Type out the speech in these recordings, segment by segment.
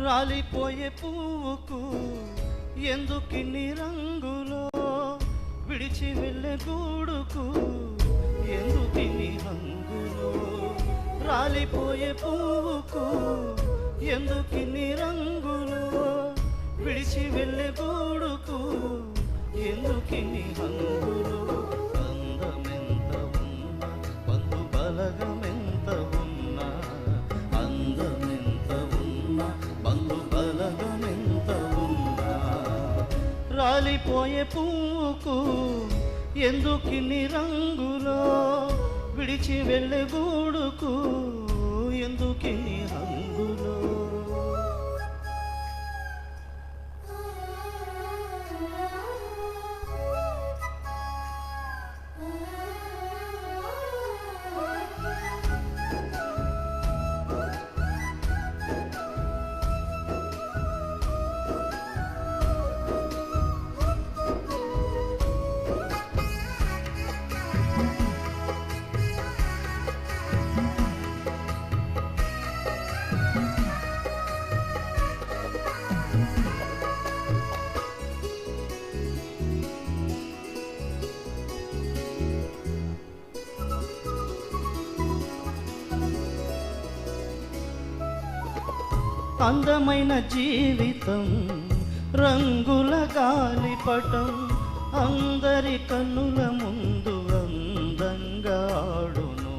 రాలిపోయే పువ్వుకు ఎందుకిన్ని రంగులో, విడిచి వెళ్ళే గూడుకు ఎందుకిన్ని హంగులో. రాలిపోయే పువ్వుకు ఎందుకిన్ని రంగులో, విడిచి వెళ్ళే గూడుకు ఎందుకిన్ని హంగులో. అందమెంత ఉన్నా, బంధు బలగమెంత ఉన్నా, అందమెంత ఉన్నా, బంధు బలగమెంత ఉన్నా, రాలిపోయే పువ్వుకు ఎందుకిన్ని రంగులో, విడిచి వెళ్ళే గూడుకు ఎందుకిన్ని హంగులో. అందమైన జీవితం రంగుల గాలిపటం, అందరి కన్నుల ముందు అందంగా ఆడును.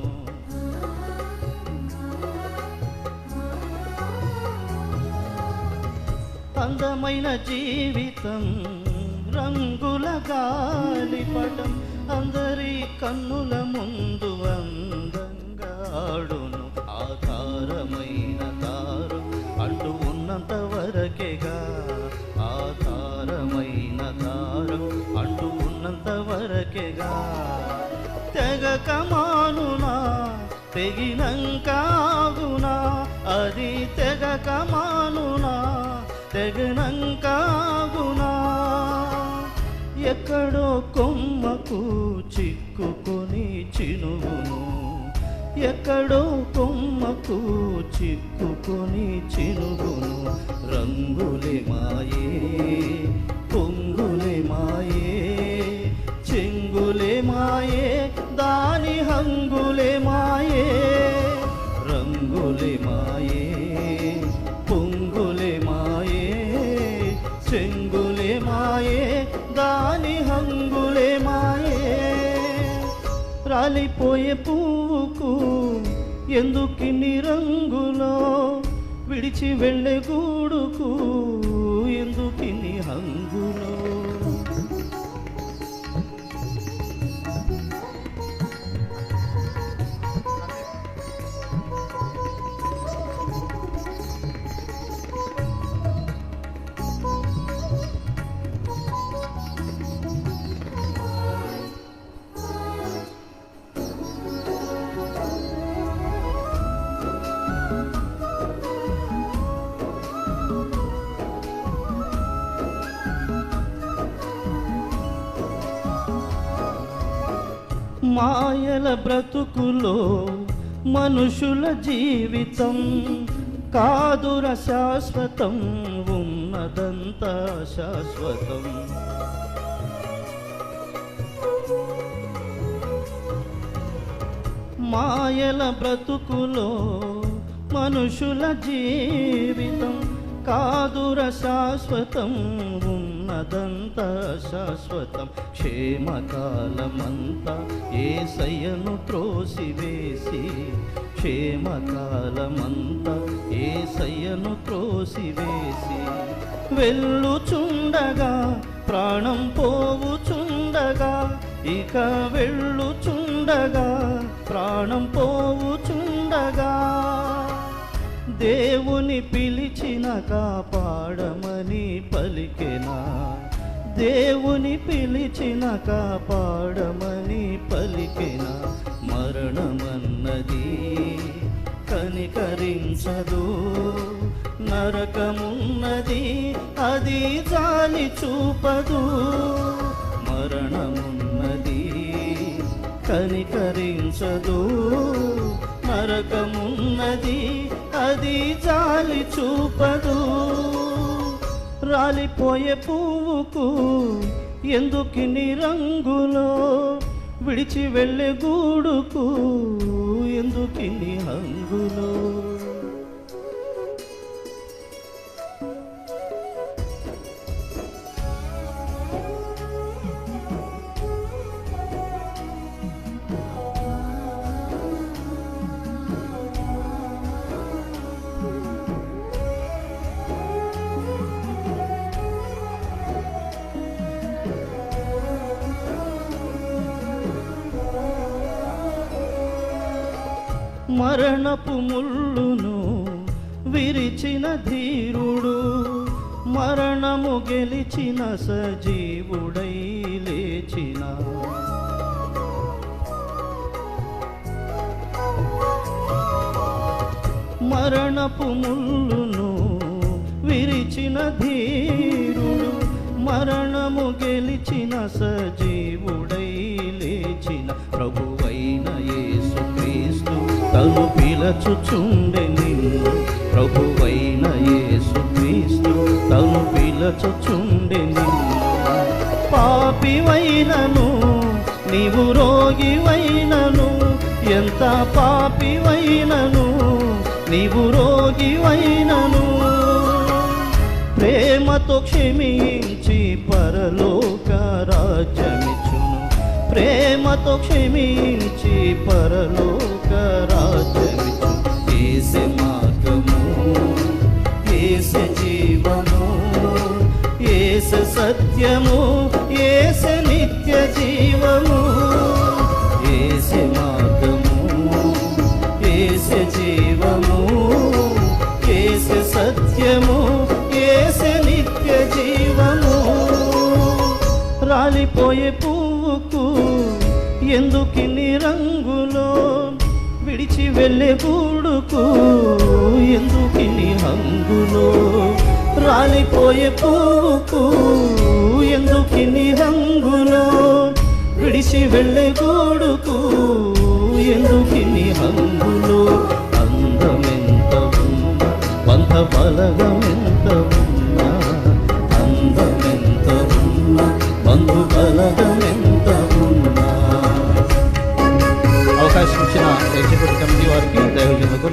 అందమైన జీవితం రంగుల గాలిపటం, అందరి కన్నుల ముందు అందంగా ఆడును. ఆధారమైన దారం అంటూ ఉన్నంత వరకేగా, ఆధారమైన దారం అంటూ ఉన్నంత వరకేగా. తెగక మానునా, తెగినంక ఆగునా, అది తెగక మానునా, తెగినంక ఆగునా. ఎక్కడో కొమ్మకు చిక్కుకొని చినుగును, ఎక్కడో కొమ్మకు చిక్కుకొని చినుగును. రంగులే మాయే, పొంగులే మాయే, చెంగులే మాయే, దాని హంగులే మాయే. రంగులే మాయే, పొంగులే మాయే, చెంగులే మాయే, దాని హంగులే మాయే. రాలిపోయే పువ్వుకు ఎందుకిన్ని రంగులో, విడిచి వెళ్ళే గూడుకు ఎందుకిన్ని హంగులో. మాయల బ్రతుకులో మనుషుల జీవితం కాదుర శాశ్వతం, ఉన్నదంతా శాశ్వతం. మాయల బ్రతుకులో మనుషుల జీవితం కాదుర శాశ్వతం, ఉన్నదంతా శాశ్వతం. క్షేమకాలమంతా యేసయ్యను త్రోసివేసి, క్షేమకాలమంతా యేసయ్యను త్రోసివేసి, వెళ్ళుచుండగా ప్రాణం పోవుచుండగా, ఇక వెళ్ళుచుండగా ప్రాణం పోవుచుండగా, దేవుని పిలిచిన కాపాడమని పలికెనా, దేవుని పిలిచిన కాపాడమని పలికెనా. మరణమన్నది కనికరించదు, నరకమున్నది అది జాలి చూపదు. మరణమున్నది కనికరించదు, నరకమున్నది అది జాలి చూపదు. రాలిపోయే పువ్వుకు ఎందుకిన్ని రంగులో, విడిచి వెళ్ళే గూడుకు ఎందుకిన్ని హంగులో. మరణపు ముళ్ళును విరిచిన ధీరుడు, మరణము గెలిచిన సజీవుడై లేచిన. మరణపు ముళ్ళును విరిచిన ధీరుడు, మరణము గెలిచిన సజీవుడై లేచిన. ప్రభువైన యేసుక్రీస్తు తను పిలచుచుండె నిన్ను. ప్రభువైన యేసుక్రీస్తు తను పిలచుచుండె నిన్ను. పాపివైనను నీవు రోగివైనను, ఎంత పాపివైనను నీవు రోగివైనను, ప్రేమతో క్షమించి పరలోక రాజ్యమిచ్చును. ప్రేమతో క్షమించి పరలోక రాజ్యమిచ్చు. యేసే మార్గము, యేసే జీవము, యేసే సత్యము, యేసే నిత్య జీవము. యేసే మార్గము, యేసే జీవము, యేసే సత్యము, యేసే నిత్య జీవము. రాలిపోయే పువ్వుకు ఎందుకిన్ని రంగులో, విడిచి వెళ్ళే గూడుకు ఎందుకిన్ని హంగులో. రాలిపోయే పువ్వుకు ఎందుకిన్ని రంగులో, విడిచి వెళ్ళే గూడుకు ఎందుకిన్ని హంగులో. అందమెంత ఉన్నా, వంత బలగమెంత ఉన్నా, అందమెంత ఉన్నా, బంధు బలగమెంత ఉన్నా. అవకాశం ఇచ్చిన ఎగ్జిక్యూటివ్ కమిటీ వారికి దైవజనులకు